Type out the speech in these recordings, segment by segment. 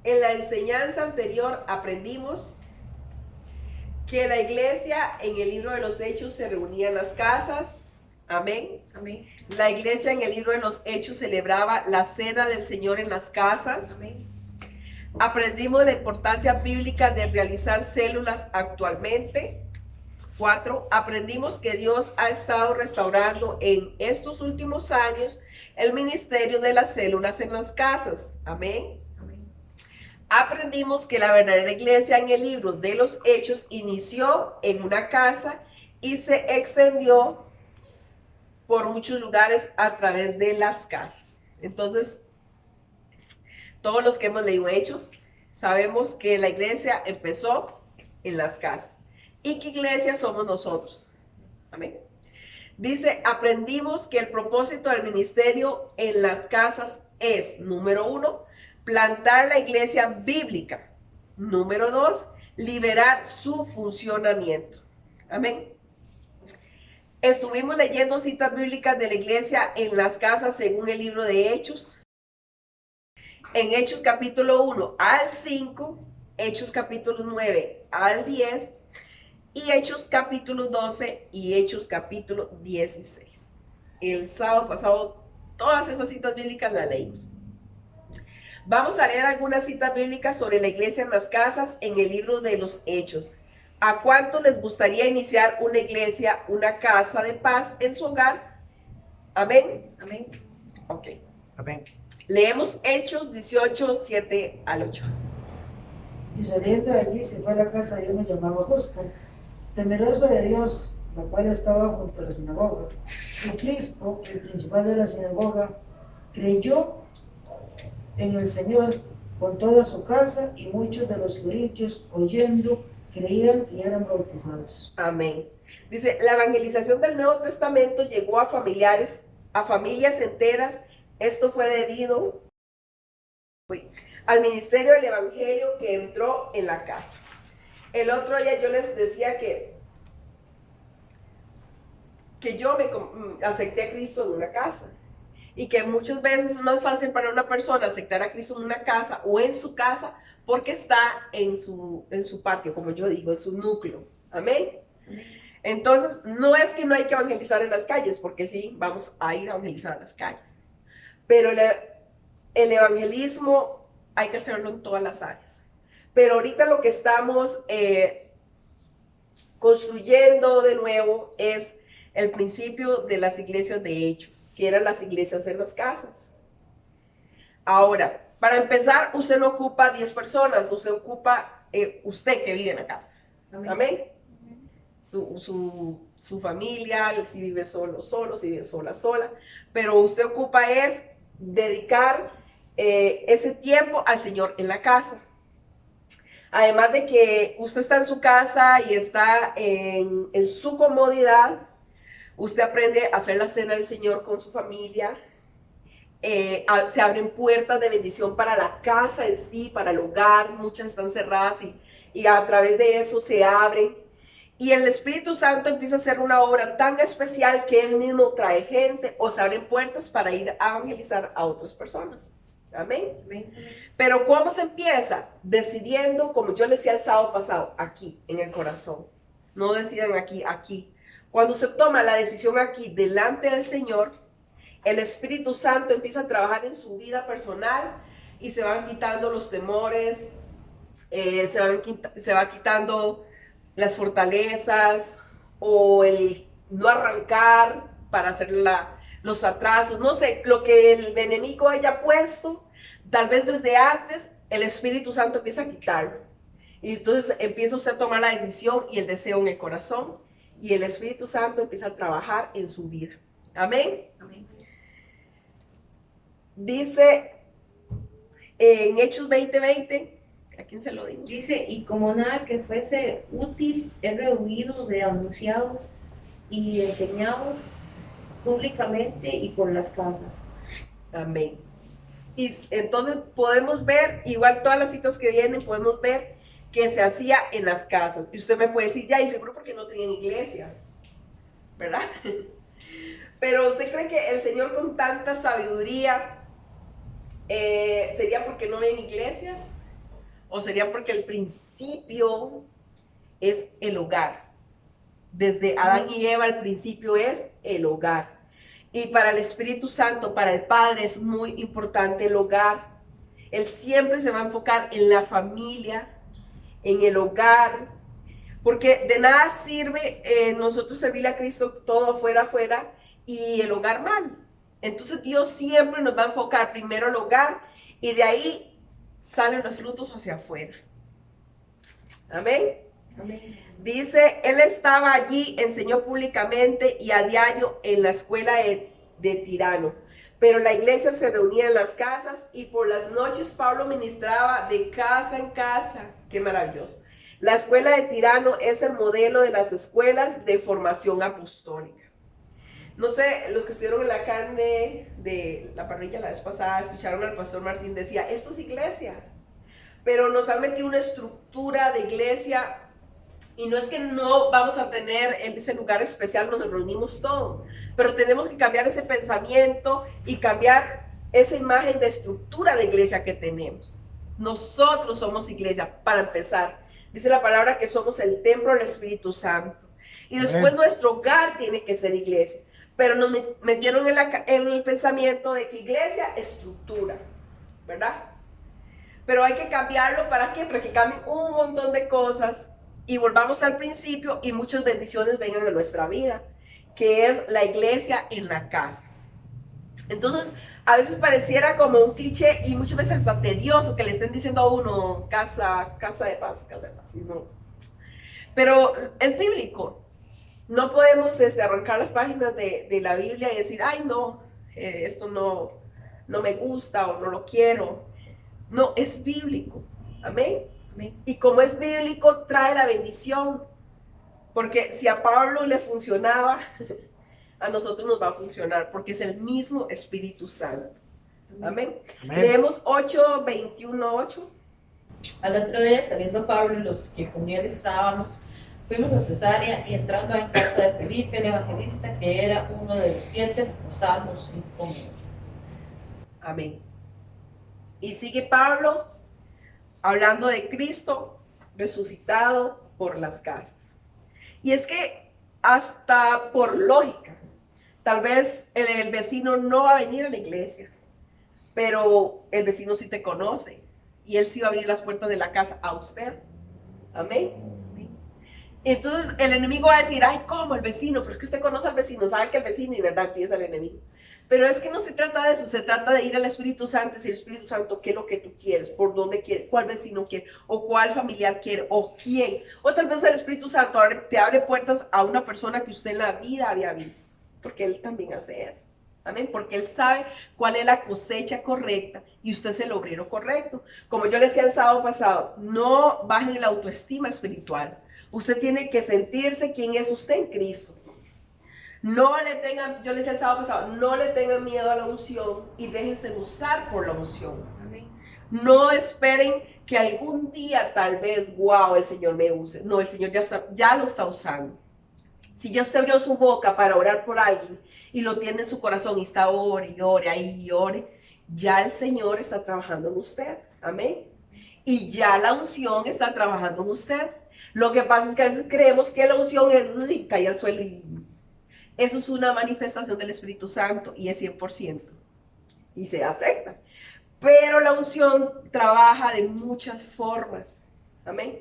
En la enseñanza anterior aprendimos que la iglesia en el libro de los Hechos se reunía en las casas. Amén. Amén. La iglesia en el libro de los Hechos celebraba la cena del Señor en las casas. Amén. Aprendimos la importancia bíblica de realizar células actualmente. 4. Aprendimos que Dios ha estado restaurando en estos últimos años el ministerio de las células en las casas. Amén. Amén. Aprendimos que la verdadera iglesia en el libro de los Hechos inició en una casa y se extendió por muchos lugares a través de las casas. Entonces, todos los que hemos leído Hechos, sabemos que la iglesia empezó en las casas. ¿Y qué iglesia somos nosotros? Amén. Dice, aprendimos que el propósito del ministerio en las casas es, número 1, plantar la iglesia bíblica. Número 2, liberar su funcionamiento. Amén. Estuvimos leyendo citas bíblicas de la iglesia en las casas según el libro de Hechos. En Hechos capítulo 1 al 5, Hechos capítulo 9 al 10 y Hechos capítulo 12 y Hechos capítulo 16. El sábado pasado todas esas citas bíblicas las leímos. Vamos a leer algunas citas bíblicas sobre la iglesia en las casas en el libro de los Hechos. ¿A cuánto les gustaría iniciar una iglesia, una casa de paz en su hogar? Amén. Amén. Ok. Amén. Leemos Hechos 18, 7 al 8. Y saliendo de allí se fue a la casa de uno llamado Justo, temeroso de Dios, la cual estaba junto a la sinagoga. Y Crispo, el principal de la sinagoga, creyó en el Señor con toda su casa, y muchos de los corintios, oyendo, creían y eran bautizados. Amén. Dice, la evangelización del Nuevo Testamento llegó a familiares, a familias enteras. Esto fue debido al ministerio del evangelio que entró en la casa. El otro día yo les decía que yo me acepté a Cristo en una casa y que muchas veces es más fácil para una persona aceptar a Cristo en una casa o en su casa porque está en su patio, como yo digo, en su núcleo. Amén. Entonces, no es que no hay que evangelizar en las calles, porque sí, vamos a ir a evangelizar en las calles. Pero el evangelismo hay que hacerlo en todas las áreas. Pero ahorita lo que estamos construyendo de nuevo es el principio de las iglesias de Hechos, que eran las iglesias en las casas. Ahora, para empezar, usted no ocupa 10 personas, usted ocupa usted que vive en la casa. Amén. Amén. Su familia, si vive solo, si vive sola, pero usted ocupa es dedicar ese tiempo al Señor en la casa. Además de que usted está en su casa y está en su comodidad, usted aprende a hacer la cena del Señor con su familia. Se abren puertas de bendición para la casa en sí, para el hogar. Muchas están cerradas y a través de eso se abren. Y el Espíritu Santo empieza a hacer una obra tan especial que Él mismo trae gente o se abren puertas para ir a evangelizar a otras personas. Amén. Amén. Pero ¿cómo se empieza? Decidiendo, como yo les decía el sábado pasado, aquí, en el corazón. No decidan aquí, aquí. Cuando se toma la decisión aquí, delante del Señor, el Espíritu Santo empieza a trabajar en su vida personal y se van quitando los temores, se va quitando las fortalezas o el no arrancar para hacer los atrasos, no sé, lo que el enemigo haya puesto, tal vez desde antes, el Espíritu Santo empieza a quitarlo. Y entonces empieza usted a tomar la decisión y el deseo en el corazón y el Espíritu Santo empieza a trabajar en su vida. Amén. Amén. Dice en Hechos 20:20, ¿a quién se lo digo? Dice, y como nada que fuese útil, he rehuido de anunciados y enseñados públicamente y por las casas. Amén. Y entonces podemos ver, igual todas las citas que vienen, podemos ver que se hacía en las casas. Y usted me puede decir, ya, y seguro porque no tenían iglesia, ¿verdad? Pero ¿usted cree que el Señor con tanta sabiduría sería porque no ven iglesias? ¿O sería porque el principio es el hogar? Desde Adán y Eva el principio es el hogar. Y para el Espíritu Santo, para el Padre, es muy importante el hogar. Él siempre se va a enfocar en la familia, en el hogar, porque de nada sirve nosotros servirle a Cristo todo afuera y el hogar mal. Entonces Dios siempre nos va a enfocar primero el hogar y de ahí salen los frutos hacia afuera. Amén. Amén. Dice, él estaba allí, enseñó públicamente y a diario en la escuela de Tirano. Pero la iglesia se reunía en las casas y por las noches Pablo ministraba de casa en casa. Qué maravilloso. La escuela de Tirano es el modelo de las escuelas de formación apostólica. No sé, los que estuvieron en la carne de la parrilla la vez pasada, escucharon al pastor Martín, decía, esto es iglesia. Pero nos han metido una estructura de iglesia. Y no es que no vamos a tener ese lugar especial donde nos reunimos todos, pero tenemos que cambiar ese pensamiento y cambiar esa imagen de estructura de iglesia que tenemos. Nosotros somos iglesia, para empezar. Dice la palabra que somos el templo del Espíritu Santo. Y después nuestro hogar tiene que ser iglesia. Pero nos metieron en el pensamiento de que iglesia es estructura, ¿verdad? Pero hay que cambiarlo, ¿para qué? Para que cambien un montón de cosas y volvamos al principio y muchas bendiciones vengan a nuestra vida, que es la iglesia en la casa. Entonces, a veces pareciera como un cliché y muchas veces hasta tedioso que le estén diciendo a uno casa de paz, ¿no? Pero es bíblico. No podemos arrancar las páginas de la Biblia y decir, ay no, esto no me gusta o no lo quiero. No, es bíblico. Amén. Y como es bíblico, trae la bendición. Porque si a Pablo le funcionaba, a nosotros nos va a funcionar, porque es el mismo Espíritu Santo. Amén. Leemos 8, 21, 8. Al otro día, saliendo Pablo y los que con él estábamos, fuimos a Cesarea y entrando en casa de Felipe, el evangelista, que era uno de los 7, posamos incómodos. Amén. Y sigue Pablo hablando de Cristo resucitado por las casas. Y es que hasta por lógica, tal vez el vecino no va a venir a la iglesia, pero el vecino sí te conoce y él sí va a abrir las puertas de la casa a usted. Amén. Entonces el enemigo va a decir, ay, ¿cómo el vecino? Pero es que usted conoce al vecino, sabe que el vecino, y verdad empieza el enemigo. Pero es que no se trata de eso, se trata de ir al Espíritu Santo y decir, Espíritu Santo, ¿qué es lo que tú quieres? ¿Por dónde quieres? ¿Cuál vecino quiere? ¿O cuál familiar quiere? ¿O quién? O tal vez el Espíritu Santo te abre puertas a una persona que usted en la vida había visto, porque Él también hace eso. Amén, porque Él sabe cuál es la cosecha correcta y usted es el obrero correcto. Como yo le decía el sábado pasado, no bajen la autoestima espiritual. Usted tiene que sentirse quién es usted en Cristo. No le tengan, yo les decía el sábado pasado, no le tengan miedo a la unción y déjense usar por la unción. Amén. No esperen que algún día tal vez, wow, el Señor me use. No, el Señor ya lo está usando. Si ya usted abrió su boca para orar por alguien y lo tiene en su corazón y está ore y ore, ahí y ore, ya el Señor está trabajando en usted. Amén. Y ya la unción está trabajando en usted. Lo que pasa es que a veces creemos que la unción es y cae al suelo y eso es una manifestación del Espíritu Santo y es 100% y se acepta. Pero la unción trabaja de muchas formas. Amén.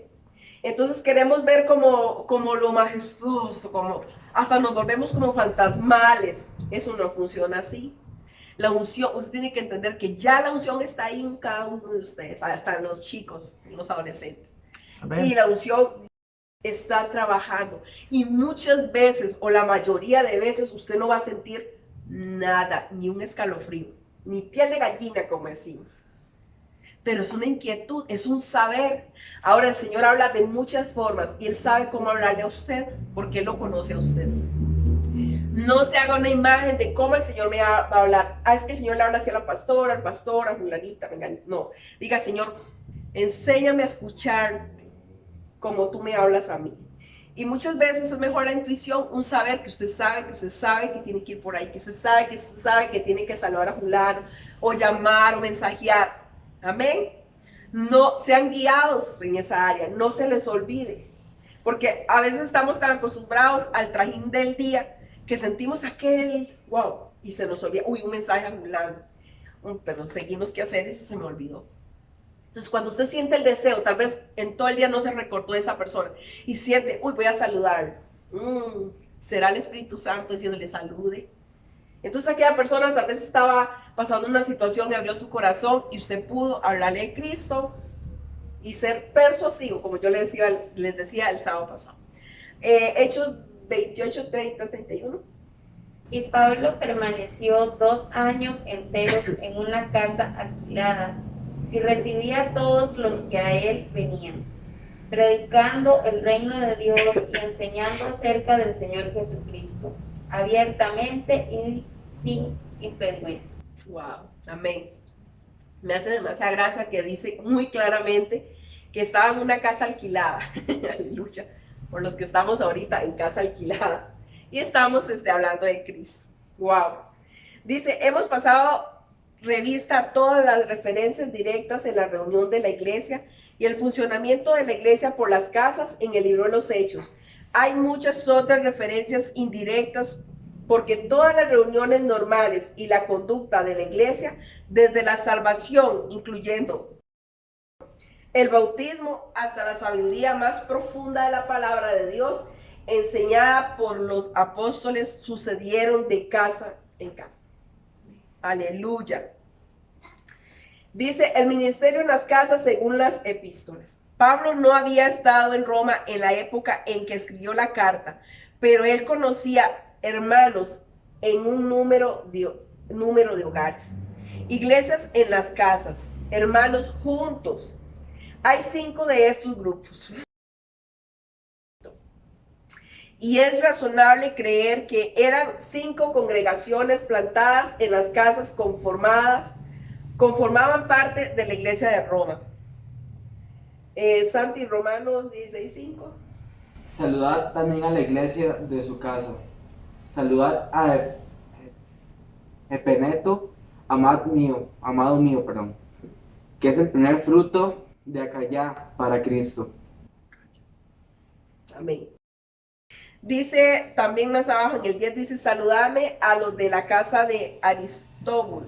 Entonces queremos ver como lo majestuoso, como hasta nos volvemos como fantasmales. Eso no funciona así. La unción, usted tiene que entender que ya la unción está ahí en cada uno de ustedes, hasta en los chicos, en los adolescentes. Amén. Y la unción está trabajando. Y muchas veces, o la mayoría de veces, usted no va a sentir nada, ni un escalofrío, ni piel de gallina, como decimos. Pero es una inquietud, es un saber. Ahora el Señor habla de muchas formas y Él sabe cómo hablarle a usted, porque Él lo conoce a usted. No se haga una imagen de cómo el Señor me va a hablar. Ah, es que el Señor le habla hacia la pastora, al pastor, a fulanita, venga. No, diga, Señor, enséñame a escuchar como tú me hablas a mí. Y muchas veces es mejor la intuición, un saber que usted sabe que tiene que ir por ahí, que usted sabe que tiene que saludar a fulano, o llamar, o mensajear. Amén. no sean guiados en esa área, no se les olvide. Porque a veces estamos tan acostumbrados al trajín del día que sentimos aquel, wow, y se nos olvida, uy, un mensaje a fulano, pero seguimos qué hacer y se me olvidó. Entonces, cuando usted siente el deseo, tal vez en todo el día no se recordó de esa persona y siente, uy, voy a saludar, será el Espíritu Santo diciéndole salude. Entonces, aquella persona tal vez estaba pasando una situación y abrió su corazón y usted pudo hablarle de Cristo y ser persuasivo, como yo les decía el sábado pasado. Hechos 28, 30, 31. Y Pablo permaneció 2 años enteros en una casa alquilada y recibía a todos los que a él venían, predicando el reino de Dios y enseñando acerca del Señor Jesucristo, abiertamente y sin impedimentos. Wow, amén. Me hace demasiada gracia que dice muy claramente que estaba en una casa alquilada. Aleluya. Por los que estamos ahorita en casa alquilada. Y estamos hablando de Cristo. Wow. Dice, hemos pasado revista a todas las referencias directas en la reunión de la iglesia y el funcionamiento de la iglesia por las casas en el libro de los Hechos. Hay muchas otras referencias indirectas porque todas las reuniones normales y la conducta de la iglesia, desde la salvación, incluyendo el bautismo, hasta la sabiduría más profunda de la palabra de Dios, enseñada por los apóstoles, sucedieron de casa en casa. Aleluya. Dice, el ministerio en las casas según las epístolas. Pablo no había estado en Roma en la época en que escribió la carta, pero él conocía hermanos en un número de hogares, iglesias en las casas, hermanos juntos. Hay 5 de estos grupos. Y es razonable creer que eran 5 congregaciones plantadas en las casas conformaban parte de la iglesia de Roma. Santi, Romanos 16:5. Saludad también a la iglesia de su casa. Saludad a Epeneto, amado mío, que es el primer fruto de Acaya para Cristo. Amén. Dice también más abajo en el 10, dice, saludadme a los de la casa de Aristóbulo.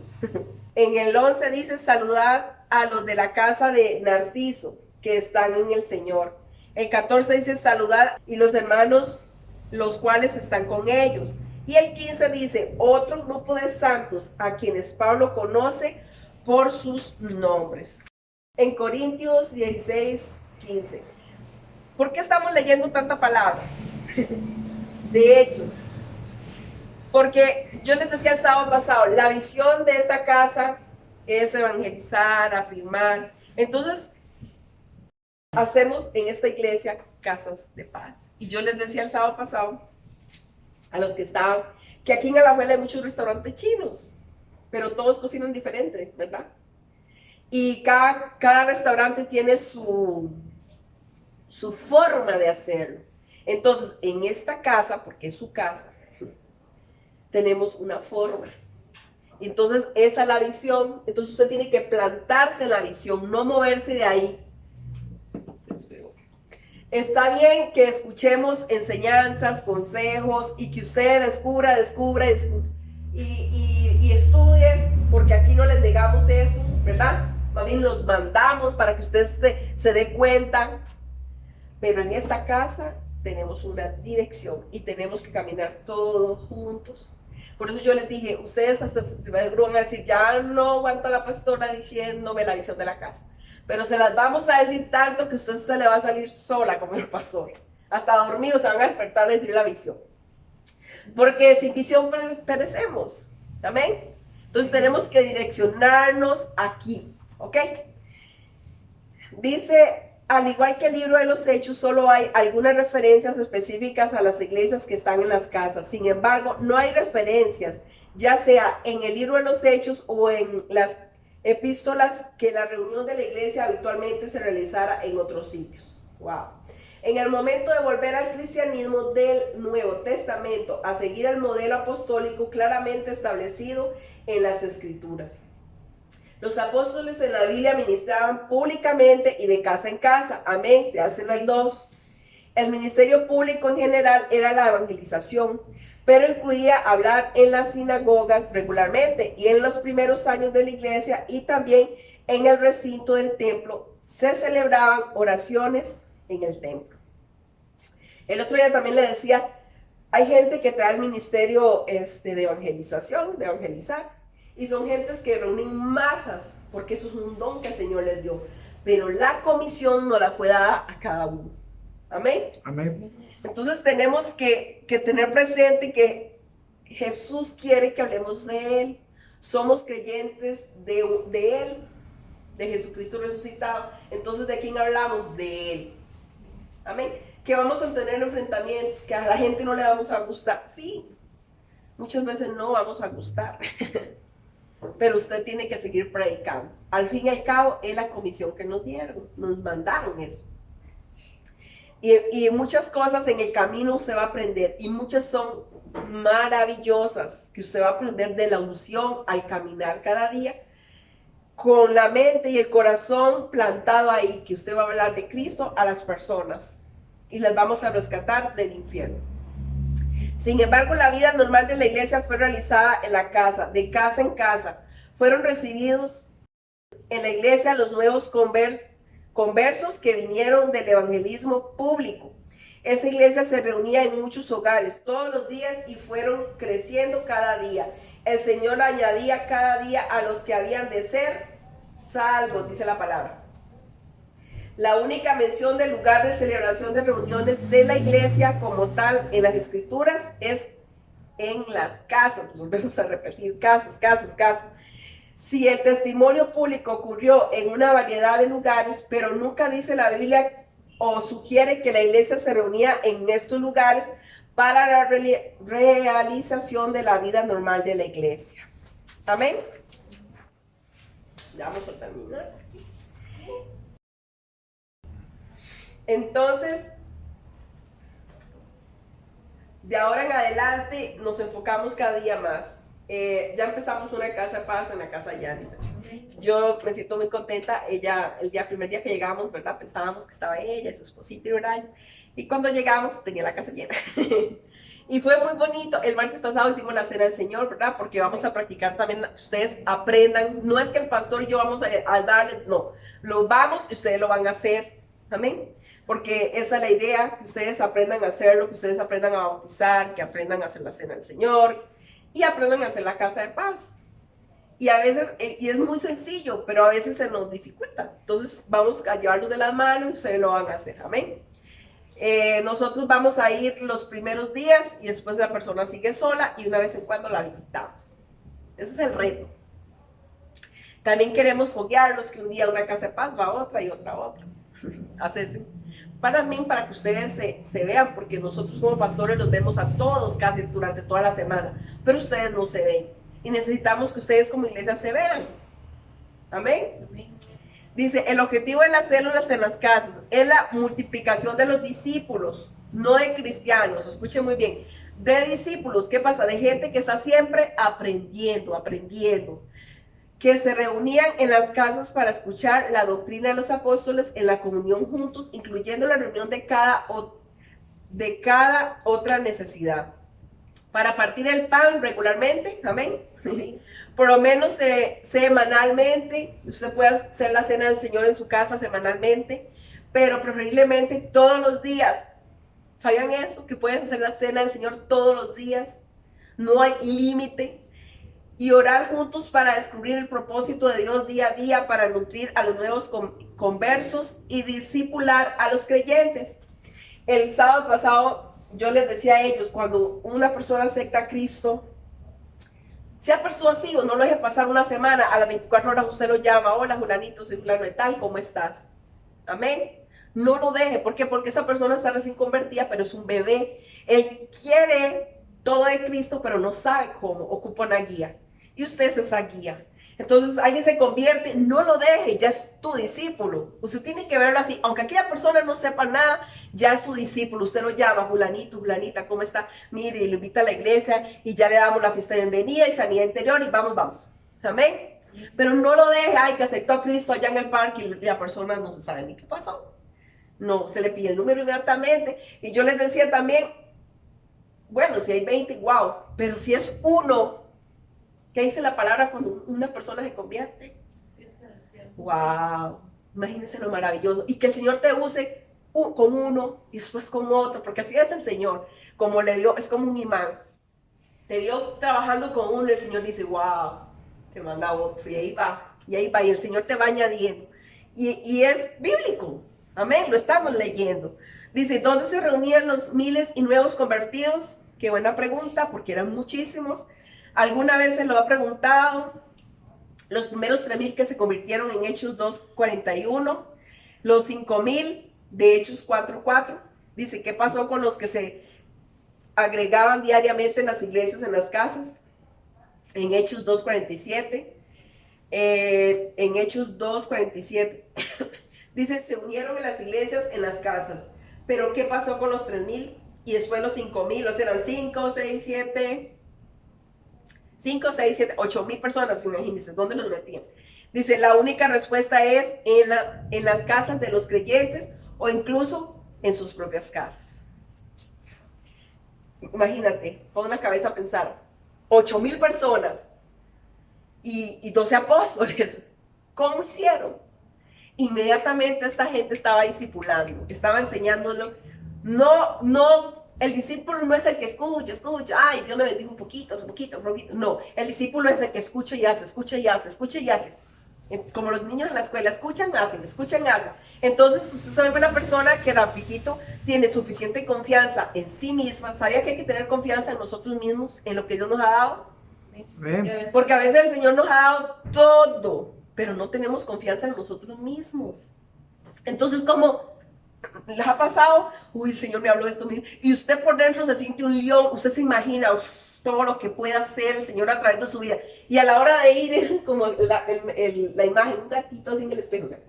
En el 11 dice, saludad a los de la casa de Narciso, que están en el Señor. El 14 dice, saludad y los hermanos, los cuales están con ellos. Y el 15 dice, otro grupo de santos a quienes Pablo conoce por sus nombres. En Corintios 16:15. ¿Por qué estamos leyendo tanta palabra? De Hechos. Porque yo les decía el sábado pasado, la visión de esta casa es evangelizar, afirmar. Entonces, hacemos en esta iglesia casas de paz. Y yo les decía el sábado pasado a los que estaban, que aquí en Alajuela hay muchos restaurantes chinos, pero todos cocinan diferente, ¿verdad? Y cada restaurante tiene su forma de hacerlo. Entonces, en esta casa, porque es su casa, tenemos una forma. Entonces, esa es la visión. Entonces, usted tiene que plantarse en la visión, no moverse de ahí. Está bien que escuchemos enseñanzas, consejos y que usted descubra y estudie, porque aquí no les negamos eso, ¿verdad? Más bien los mandamos para que usted se dé cuenta. Pero en esta casa tenemos una dirección y tenemos que caminar todos juntos. Por eso yo les dije, ustedes hasta se van a decir, ya no aguanta la pastora diciéndome la visión de la casa. Pero se las vamos a decir tanto que usted se le va a salir sola como el pastor. Hasta dormidos se van a despertar a decir la visión. Porque sin visión perecemos. ¿Amén? Entonces tenemos que direccionarnos aquí. ¿Ok? Dice, al igual que el libro de los Hechos, solo hay algunas referencias específicas a las iglesias que están en las casas. Sin embargo, no hay referencias, ya sea en el libro de los Hechos o en las epístolas, que la reunión de la iglesia habitualmente se realizara en otros sitios. Wow. En el momento de volver al cristianismo del Nuevo Testamento, a seguir el modelo apostólico claramente establecido en las Escrituras. Los apóstoles en la Biblia ministraban públicamente y de casa en casa. Amén, se hacen las dos. El ministerio público en general era la evangelización, pero incluía hablar en las sinagogas regularmente, y en los primeros años de la iglesia y también en el recinto del templo se celebraban oraciones en el templo. El otro día también le decía, hay gente que trae el ministerio de evangelización, de evangelizar, y son gentes que reúnen masas, porque eso es un don que el Señor les dio, pero la comisión no la fue dada a cada uno. Amén. Amén. Entonces tenemos que tener presente que Jesús quiere que hablemos de Él. Somos creyentes de Él, de Jesucristo resucitado. Entonces, ¿de quién hablamos? De Él. Amén. Que vamos a tener enfrentamientos, que a la gente no le vamos a gustar. Sí, muchas veces no vamos a gustar. Pero usted tiene que seguir predicando. Al fin y al cabo, es la comisión que nos dieron. Nos mandaron eso. Y muchas cosas en el camino usted va a aprender, y muchas son maravillosas, que usted va a aprender de la unción al caminar cada día, con la mente y el corazón plantado ahí, que usted va a hablar de Cristo a las personas, y las vamos a rescatar del infierno. Sin embargo, la vida normal de la iglesia fue realizada en la casa, de casa en casa. Fueron recibidos en la iglesia los nuevos conversos que vinieron del evangelismo público. Esa iglesia se reunía en muchos hogares todos los días y fueron creciendo cada día. El Señor añadía cada día a los que habían de ser salvos, dice la palabra. La única mención del lugar de celebración de reuniones de la iglesia como tal en las escrituras es en las casas. Volvemos a repetir, casas, casas, casas. Si el testimonio público ocurrió en una variedad de lugares, pero nunca dice la Biblia o sugiere que la iglesia se reunía en estos lugares para la realización de la vida normal de la iglesia. Amén. Ya vamos a terminar. Entonces, de ahora en adelante nos enfocamos cada día más. Ya empezamos una casa de paz en la casa de Yanita. Yo me siento muy contenta. Ella, primer día que llegamos, ¿verdad? Pensábamos que estaba ella y su esposito y Brian. Y cuando llegamos tenía la casa llena. Y fue muy bonito. El martes pasado hicimos la cena del Señor, ¿verdad? Porque vamos a practicar también, ustedes aprendan. No es que el pastor y yo vamos a darles, no. Lo vamos y ustedes lo van a hacer. Amén. Porque esa es la idea, que ustedes aprendan a hacerlo, que ustedes aprendan a bautizar, que aprendan a hacer la cena del Señor y aprendan a hacer la casa de paz. Y a veces, y es muy sencillo, pero a veces se nos dificulta. Entonces vamos a llevarlo de las manos y ustedes lo van a hacer. Amén. Nosotros vamos a ir los primeros días y después la persona sigue sola y una vez en cuando la visitamos. Ese es el reto. También queremos foguearlos, que un día una casa de paz va a otra y otra a otra. Hacerse. Para mí, para que ustedes se vean, porque nosotros como pastores los vemos a todos casi durante toda la semana, pero ustedes no se ven. Y necesitamos que ustedes como iglesia se vean. Amén. Amén. Dice, el objetivo de las células en las casas es la multiplicación de los discípulos, no de cristianos. Escuchen muy bien. De discípulos, ¿qué pasa? De gente que está siempre aprendiendo. Que se reunían en las casas para escuchar la doctrina de los apóstoles en la comunión juntos, incluyendo la reunión de cada otra necesidad. Para partir el pan regularmente, amén. Por lo menos semanalmente, usted puede hacer la cena del Señor en su casa semanalmente, pero preferiblemente todos los días. ¿Sabían eso? Que pueden hacer la cena del Señor todos los días. No hay límite. Y orar juntos para descubrir el propósito de Dios día a día, para nutrir a los nuevos conversos y discipular a los creyentes. El sábado pasado yo les decía a ellos, cuando una persona acepta a Cristo, sea persuasivo, no lo deje pasar una semana, a las 24 horas usted lo llama, hola Julanito, soy fulano de tal, ¿cómo estás? Amén. No lo deje, ¿por qué? Porque esa persona está recién convertida, pero es un bebé. Él quiere todo de Cristo, pero no sabe cómo, ocupa una guía. Y usted es esa guía. Entonces alguien se convierte, no lo deje, ya es tu discípulo. Usted tiene que verlo así, aunque aquella persona no sepa nada, ya es su discípulo. Usted lo llama, Julanito, Julanita, ¿cómo está? Mire, y lo invita a la iglesia y ya le damos la fiesta de bienvenida y sanidad interior y vamos. Amén. Pero no lo deje, ay, que aceptó a Cristo allá en el parque y la persona no se sabe ni qué pasó. No, se le pide el número inmediatamente. Y yo les decía también, bueno, si hay 20, wow, pero si es uno, ¿qué dice la palabra cuando una persona se convierte? Wow, imagínense lo maravilloso. Y que el Señor te use con uno y después con otro, porque así es el Señor. Como le dio, es como un imán. Te vio trabajando con uno y el Señor dice, wow, te manda otro. Y ahí va, y ahí va, y el Señor te va añadiendo. Y es bíblico, amén, lo estamos leyendo. Dice, ¿dónde se reunían los miles y nuevos convertidos? Qué buena pregunta, porque eran muchísimos. ¿Alguna vez se lo ha preguntado? Los primeros 3,000 que se convirtieron en Hechos 2:41, los 5,000 de Hechos 4:4. Dice, ¿qué pasó con los que se agregaban diariamente en las iglesias, en las casas? En Hechos 2:47. En Hechos 2:47 dice, se unieron en las iglesias, en las casas. Pero ¿qué pasó con los 3,000? Y después los 5,000, o sea, eran 5, 6, 7, 8,000 personas, imagínense, ¿dónde los metían? Dice, la única respuesta es en las casas de los creyentes o incluso en sus propias casas. Imagínate, pon una cabeza a pensar, 8,000 personas y 12 apóstoles, ¿cómo hicieron? Inmediatamente esta gente estaba discipulando, estaba enseñándolo. No, el discípulo no es el que escucha, ay, Dios me bendiga un poquito. No, el discípulo es el que escucha y hace, escucha y hace. Como los niños en la escuela, escuchan, hacen. Entonces usted se vuelve una persona que rapidito tiene suficiente confianza en sí misma. ¿Sabía que hay que tener confianza en nosotros mismos, en lo que Dios nos ha dado? Porque a veces el Señor nos ha dado todo, pero no tenemos confianza en nosotros mismos. Entonces, como les ha pasado, uy, el Señor me habló de esto, y usted por dentro se siente un león, usted se imagina todo lo que puede hacer el Señor a través de su vida, y a la hora de ir, como la imagen, un gatito así en el espejo, o sea,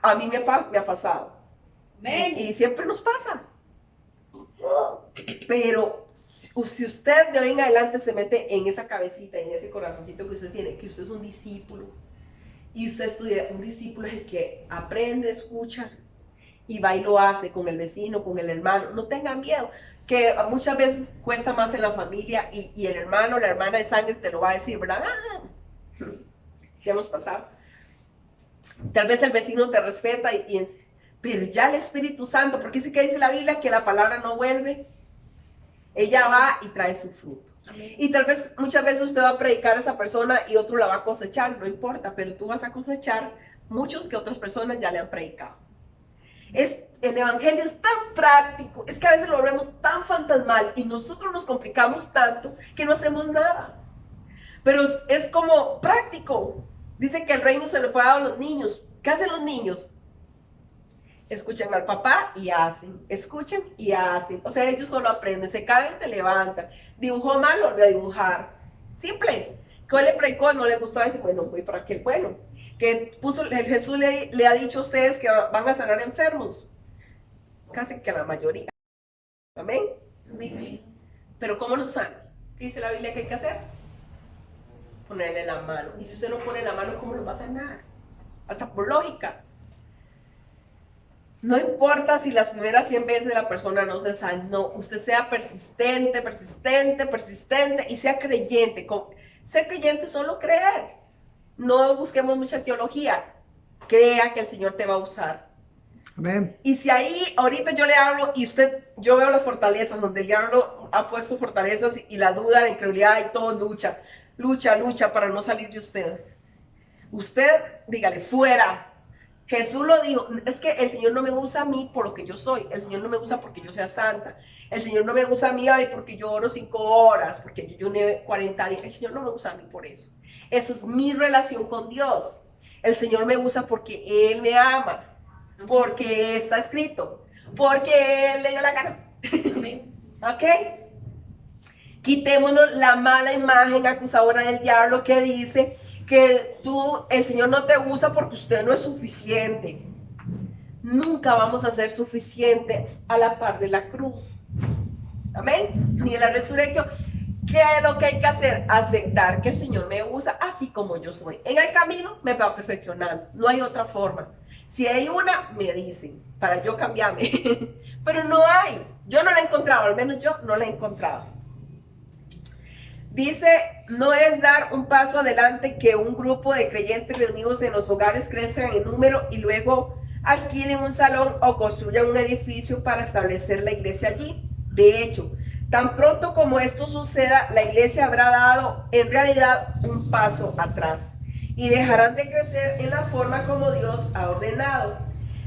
a mí me ha pasado, y siempre nos pasa, pero si usted de hoy en adelante se mete en esa cabecita, en ese corazoncito que usted tiene, que usted es un discípulo, y usted estudia, un discípulo es el que aprende, escucha y va y lo hace con el vecino, con el hermano. No tengan miedo, que muchas veces cuesta más en la familia y el hermano, la hermana de sangre te lo va a decir, ¿verdad? Ya hemos pasado. Tal vez el vecino te respeta pero ya el Espíritu Santo, porque dice la Biblia que la palabra no vuelve, ella va y trae su fruto. Amén. Y tal vez muchas veces usted va a predicar a esa persona y otro la va a cosechar, no importa, pero tú vas a cosechar muchos que otras personas ya le han predicado. El evangelio es tan práctico, es que a veces lo vemos tan fantasmal y nosotros nos complicamos tanto que no hacemos nada. Pero es como práctico. Dice que el reino se le fue dado a los niños. ¿Qué hacen los niños? Escuchan al papá y hacen, escuchan y hacen. O sea, ellos solo aprenden, se caen, se levantan. Dibujó mal, volvió a dibujar. Simple. Que hoy le predicó, no le gustó, decir, bueno, voy para aquel bueno. Que Jesús le ha dicho a ustedes que van a sanar enfermos. Casi que la mayoría. Amén. Amén. Pero ¿cómo lo sana? ¿Qué dice la Biblia que hay que hacer? Ponerle la mano. Y si usted no pone la mano, ¿cómo lo va a sanar? Hasta por lógica. No importa si las primeras 100 veces la persona no se sanó, usted sea persistente y sea creyente. Ser creyente es solo creer. No busquemos mucha teología. Crea que el Señor te va a usar. Amén. Y si ahí ahorita yo le hablo y yo veo las fortalezas, donde el diablo ha puesto fortalezas y la duda, la incredulidad y todo lucha para no salir de usted. Usted, dígale, fuera. Jesús lo dijo, es que el Señor no me usa a mí por lo que yo soy, el Señor no me usa porque yo sea santa, el Señor no me usa a mí porque yo oro 5 horas, porque yo ayuné 40 días, el Señor no me usa a mí por eso. Eso es mi relación con Dios. El Señor me usa porque Él me ama, porque está escrito, porque Él le dio la gana. ¿Ok? Quitémonos la mala imagen acusadora del diablo que dice que el Señor no te usa porque usted no es suficiente. Nunca vamos a ser suficientes a la par de la cruz. Amén. Ni en la resurrección. ¿Qué es lo que hay que hacer? Aceptar que el Señor me usa así como yo soy. En el camino me va perfeccionando. No hay otra forma. Si hay una, me dicen, para yo cambiarme. Pero no hay. Yo no la he encontrado, al menos yo no la he encontrado. Dice, no es dar un paso adelante que un grupo de creyentes reunidos en los hogares crezcan en número y luego alquilen un salón o construyan un edificio para establecer la iglesia allí. De hecho, tan pronto como esto suceda, la iglesia habrá dado en realidad un paso atrás y dejarán de crecer en la forma como Dios ha ordenado.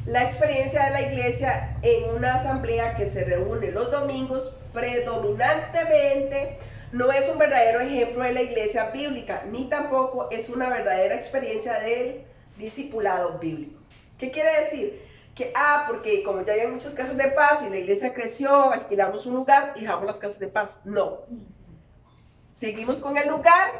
La experiencia de la iglesia en una asamblea que se reúne los domingos predominantemente no es un verdadero ejemplo de la iglesia bíblica, ni tampoco es una verdadera experiencia del discipulado bíblico. ¿Qué quiere decir? Que, porque como ya había muchas casas de paz y la iglesia creció, alquilamos un lugar y dejamos las casas de paz. No. Seguimos con el lugar,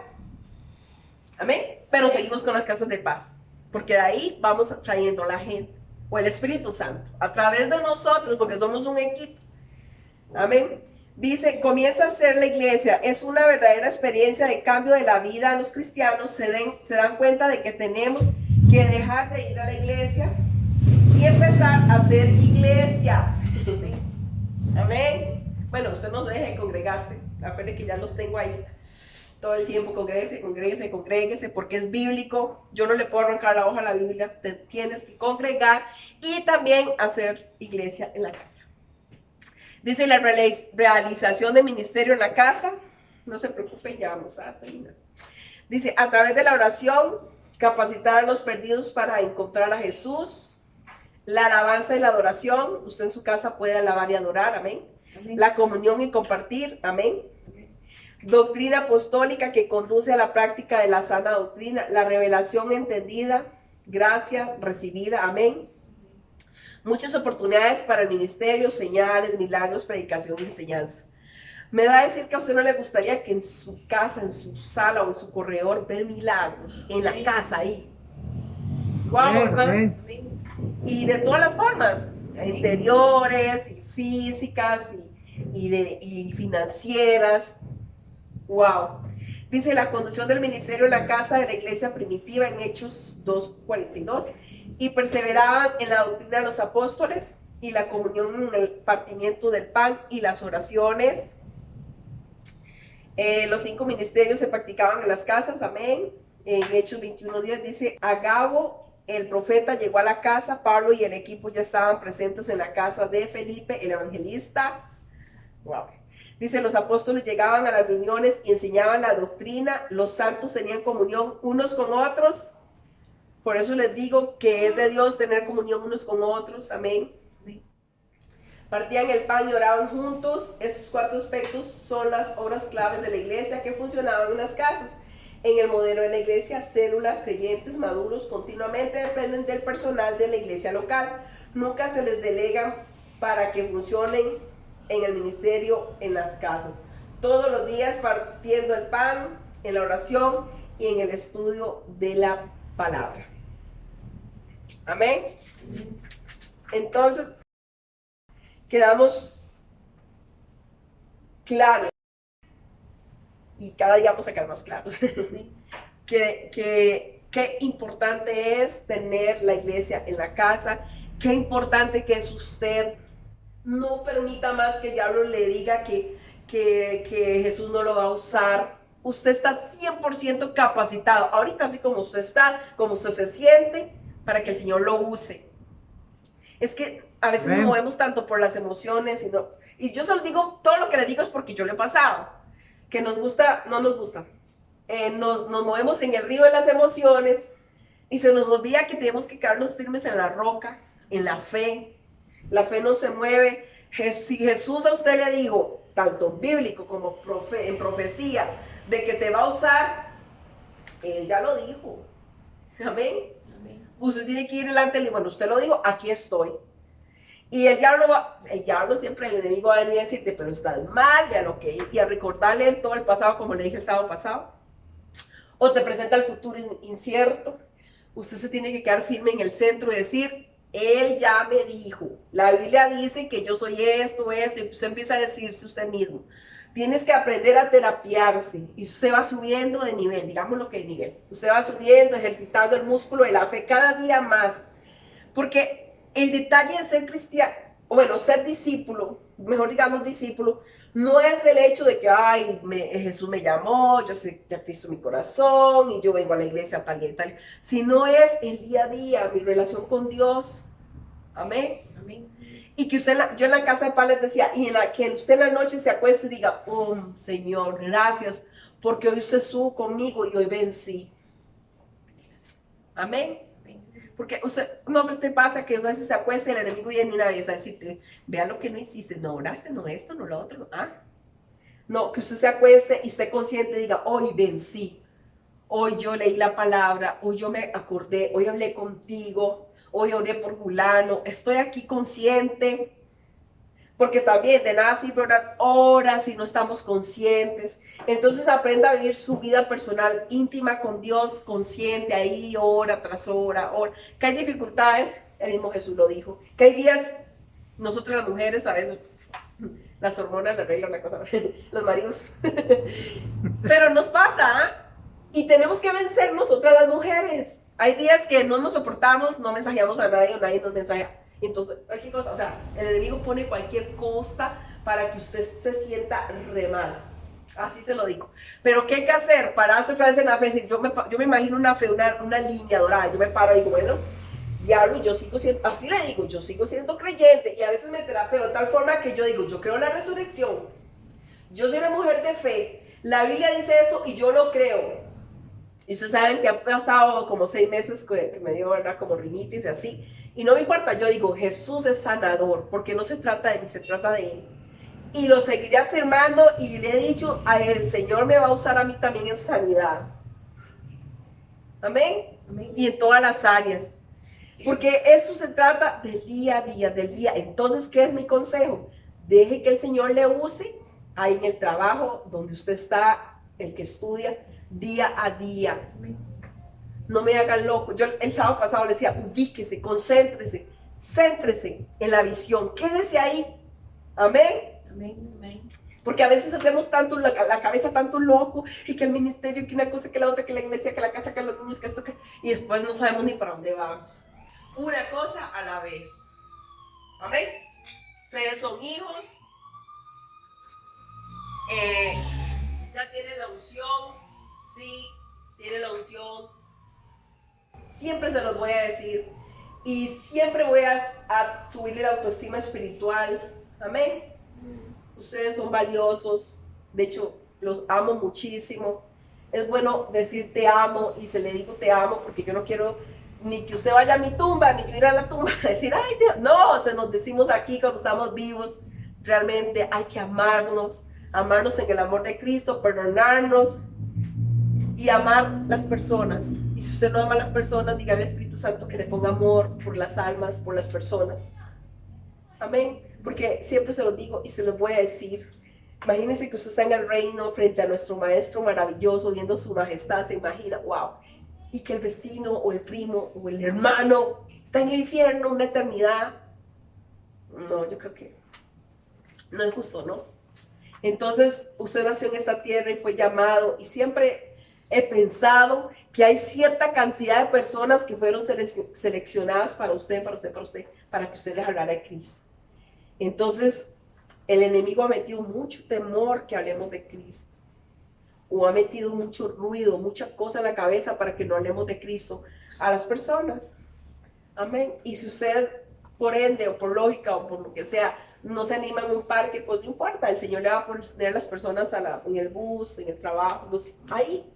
amén, pero seguimos con las casas de paz, porque de ahí vamos trayendo la gente, o el Espíritu Santo, a través de nosotros, porque somos un equipo. Amén. Dice, comienza a ser la iglesia, es una verdadera experiencia de cambio de la vida a los cristianos, se dan cuenta de que tenemos que dejar de ir a la iglesia y empezar a ser iglesia. Amén. Bueno, usted no deje de congregarse, acuérdense que ya los tengo ahí todo el tiempo, congréguese, porque es bíblico. Yo no le puedo arrancar la hoja a la Biblia, te tienes que congregar y también hacer iglesia en la casa. Dice la realización de ministerio en la casa, no se preocupen, ya vamos a terminar. Dice, a través de la oración, capacitar a los perdidos para encontrar a Jesús, la alabanza y la adoración, usted en su casa puede alabar y adorar, amén. Amén. La comunión y compartir, amén. Doctrina apostólica que conduce a la práctica de la sana doctrina, la revelación entendida, gracia recibida, amén. Muchas oportunidades para el ministerio, señales, milagros, predicación y enseñanza. Me da a decir que a usted no le gustaría que en su casa, en su sala o en su corredor ver milagros, en la casa ahí. Wow, ¿verdad? Y de todas las formas, interiores y físicas y financieras. Wow. Dice la conducción del ministerio en la casa de la iglesia primitiva en Hechos 2:42. Y perseveraban en la doctrina de los apóstoles y la comunión en el partimiento del pan y las oraciones. Los 5 ministerios se practicaban en las casas, amén. En Hechos 21:10 dice, Agabo, el profeta, llegó a la casa, Pablo y el equipo ya estaban presentes en la casa de Felipe, el evangelista. Wow. Dice, los apóstoles llegaban a las reuniones y enseñaban la doctrina, los santos tenían comunión unos con otros. Por eso les digo que es de Dios tener comunión unos con otros, amén. Partían el pan y oraban juntos. Esos 4 aspectos son las obras claves de la iglesia que funcionaban en las casas. En el modelo de la iglesia, células, creyentes maduros continuamente dependen del personal de la iglesia local. Nunca se les delegan para que funcionen en el ministerio en las casas. Todos los días partiendo el pan, en la oración y en el estudio de la palabra. Amén. Entonces, quedamos claros y cada día vamos a quedar más claros que importante es tener la iglesia en la casa, qué importante que es usted. No permita más que el diablo le diga que Jesús no lo va a usar. Usted está 100% capacitado, ahorita así como usted está, como usted se siente, para que el Señor lo use. Es que a veces nos movemos tanto por las emociones y yo solo digo, todo lo que le digo es porque yo lo he pasado, que nos gusta, no nos gusta, nos movemos en el río de las emociones y se nos olvida que tenemos que quedarnos firmes en la roca, en la fe. La fe no se mueve. Si Jesús a usted le dijo, tanto bíblico como en profecía, de que te va a usar, Él ya lo dijo. Amén. Usted tiene que ir delante y bueno, usted lo dijo, aquí estoy. Y el diablo siempre, el enemigo va a venir a decirte, pero estás mal, vea lo que, y a recordarle todo el pasado, como le dije el sábado pasado. O te presenta el futuro incierto. Usted se tiene que quedar firme en el centro y decir, Él ya me dijo. La Biblia dice que yo soy esto, y usted empieza a decirse usted mismo. tienes que aprender a terapiarse y usted va subiendo de nivel, digamos lo que es nivel. Usted va subiendo, ejercitando el músculo de la fe cada día más. Porque el detalle de ser cristiano, bueno, ser discípulo, mejor digamos discípulo, no es del hecho de que, ay, Jesús me llamó, yo sé que Cristo mi corazón y yo vengo a la iglesia tal y tal, sino es el día a día, mi relación con Dios. Amén. Amén. Y que usted, yo en la casa de Paz les decía, y que usted en la noche se acueste y diga, oh, Señor, gracias, porque hoy usted estuvo conmigo y hoy vencí. Amén. Porque usted, no te pasa que a veces se acuesta y el enemigo viene una vez a decirte, vea lo que no hiciste, no oraste, no esto, no lo otro, no. No, que usted se acueste y esté consciente y diga, hoy vencí, hoy yo leí la palabra, hoy yo me acordé, hoy hablé contigo, hoy oré por fulano, estoy aquí consciente. Porque también de nada sirve orar horas si no estamos conscientes. Entonces aprenda a vivir su vida personal íntima con Dios, consciente ahí, hora tras hora, hora. Que hay dificultades, el mismo Jesús lo dijo. Que hay días, nosotras las mujeres a veces, las hormonas le arreglan la cosa, los maridos. Pero nos pasa, y tenemos que vencer nosotras las mujeres. Hay días que no nos soportamos, no mensajeamos a nadie o nadie nos mensajea. Entonces, cualquier cosa, o sea, el enemigo pone cualquier cosa para que usted se sienta re mal. Así se lo digo. Pero ¿qué hay que hacer? Pararse otra vez en la fe. Decir, yo me imagino una fe, una línea dorada. Yo me paro y digo, bueno, diablo, yo sigo siendo, así le digo, yo sigo siendo creyente. Y a veces me terapeo de tal forma que yo digo, yo creo en la resurrección. Yo soy una mujer de fe. La Biblia dice esto y yo lo creo. Y ustedes saben que ha pasado como 6 meses que me dio, ¿verdad? Como rinitis y así. Y no me importa, yo digo, Jesús es sanador, porque no se trata de mí, se trata de Él. Y lo seguiré afirmando y le he dicho a Él, el Señor me va a usar a mí también en sanidad. Amén. Amén. Y en todas las áreas. Porque esto se trata del día a día, del día. Entonces, ¿qué es mi consejo? Deje que el Señor le use ahí en el trabajo, donde usted está, el que estudia, día a día. Amén. No me hagan loco. Yo el sábado pasado le decía, ubíquese, concéntrese, céntrese en la visión, quédese ahí. Amén. Amén. Amén. Porque a veces hacemos tanto la cabeza tanto loco, y que el ministerio, que una cosa, que la otra, que la iglesia, que la casa, que los niños, que esto, que... y después no sabemos ni para dónde vamos. Una cosa a la vez. Amén. Ustedes son hijos. Ya tienen la unción. Sí, tienen la unción. Siempre se los voy a decir. Y siempre voy a subirle la autoestima espiritual. Amén. Ustedes son valiosos. De hecho, los amo muchísimo. Es bueno decir te amo, y se le digo te amo porque yo no quiero ni que usted vaya a mi tumba, ni yo ir a la tumba a decir, ay, Dios. No, se nos decimos aquí cuando estamos vivos. Realmente hay que amarnos en el amor de Cristo, perdonarnos y amar las personas. Y si usted no ama a las personas, diga al Espíritu Santo que le ponga amor por las almas, por las personas. Amén. Porque siempre se lo digo y se lo voy a decir. Imagínense que usted está en el reino frente a nuestro Maestro maravilloso, viendo su majestad, se imagina, wow. Y que el vecino o el primo o el hermano está en el infierno una eternidad. No, yo creo que no es justo, ¿no? Entonces, usted nació en esta tierra y fue llamado, y siempre he pensado que hay cierta cantidad de personas que fueron seleccionadas para usted, para que usted les hablara de Cristo. Entonces, el enemigo ha metido mucho temor que hablemos de Cristo, o ha metido mucho ruido, mucha cosa en la cabeza para que no hablemos de Cristo a las personas. Amén. Y si usted, por ende, o por lógica, o por lo que sea, no se anima en un parque, pues no importa, el Señor le va a poner a las personas en el bus, en el trabajo, ahí,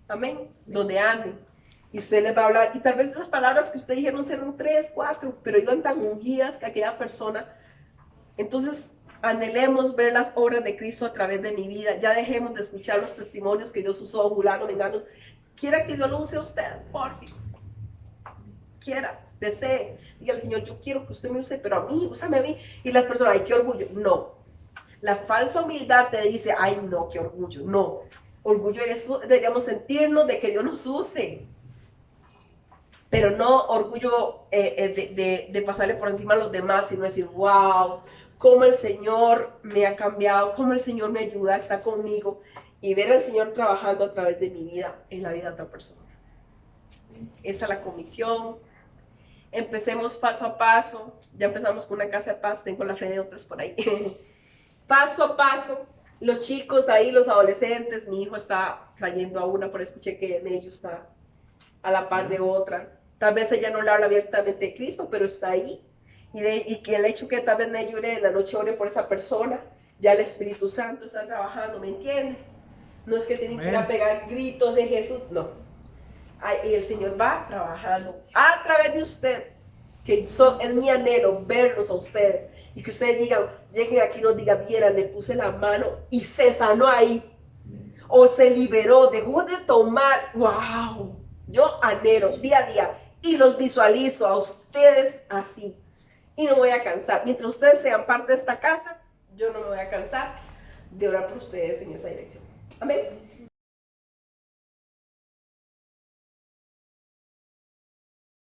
amén, donde anden, y usted les va a hablar, y tal vez las palabras que usted dijeron serán 3, 4, pero iban tan ungidas que aquella persona. Entonces, anhelemos ver las obras de Cristo a través de mi vida. Ya dejemos de escuchar los testimonios que Dios usó, fulano, venganos. Quiera que Dios lo use a usted, porfis. Quiera, desee. Dígale, Señor, yo quiero que usted me use, pero a mí, úsame a mí. Y las personas, ay, qué orgullo. No. La falsa humildad te dice, ay, no, qué orgullo. No. Orgullo es eso, deberíamos sentirnos de que Dios nos use. Pero no orgullo de pasarle por encima a los demás, sino decir, wow, cómo el Señor me ha cambiado, cómo el Señor me ayuda, está conmigo, y ver al Señor trabajando a través de mi vida en la vida de otra persona. Esa es la comisión. Empecemos paso a paso. Ya empezamos con una casa de paz, tengo la fe de otras por ahí. Paso a paso. Los chicos ahí, los adolescentes, mi hijo está trayendo a una, pero escuché que en ellos está a la par de otra. Tal vez ella no le habla abiertamente de Cristo, pero está ahí. Y que el hecho que tal vez me llore en la noche, ore por esa persona, ya el Espíritu Santo está trabajando, ¿me entiende? No es que tienen que ir a pegar gritos de Jesús, no. Y el Señor va trabajando a través de usted, que es mi anhelo verlos a ustedes, y que ustedes digan, lleguen aquí y nos digan, viera, le puse la mano y se sanó ahí, o se liberó, dejó de tomar. ¡Wow! Yo anhelo día a día y los visualizo a ustedes así, y no me voy a cansar. Mientras ustedes sean parte de esta casa, yo no me voy a cansar de orar por ustedes en esa dirección. Amén.